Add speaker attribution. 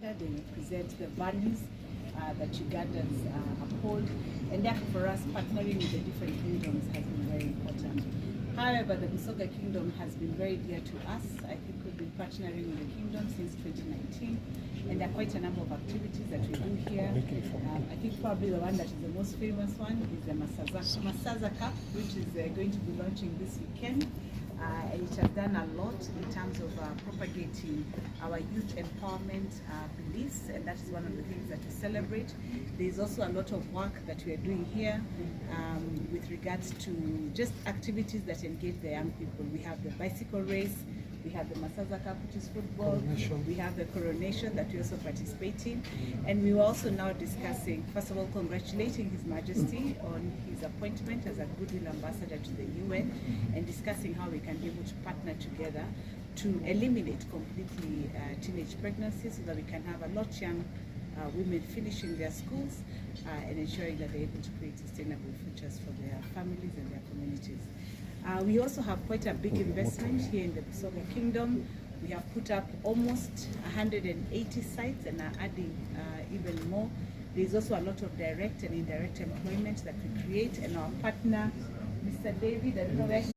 Speaker 1: They represent the values that Ugandans uphold, and therefore for us partnering with the different kingdoms has been very important. However, the Busoga Kingdom has been very dear to us. I think we've been partnering with the kingdom since 2019, and there are quite a number of activities that we do here. I think probably the one that is the most famous one is the Masaza Cup, which is going to be launching this weekend. And it has done a lot in terms of propagating our youth empowerment beliefs, and that is one of the things that we celebrate. There is also a lot of work that we are doing here with regards to just activities that engage the young people. We have the bicycle race, we have the Masaza Cup, which is football, we have the coronation that we also participate in, and we were also now discussing, first of all, congratulating His Majesty on his appointment as a Goodwill Ambassador to the UN, and discussing how we can be able to partner together to eliminate completely teenage pregnancy, so that we can have a lot young women finishing their schools and ensuring that they're able to create sustainable futures for their families and their communities. We also have quite a big investment here in the Busoga Kingdom. We have put up almost 180 sites and are adding even more. There's also a lot of direct and indirect employment that we create, and our partner, Mr. David, I don't know where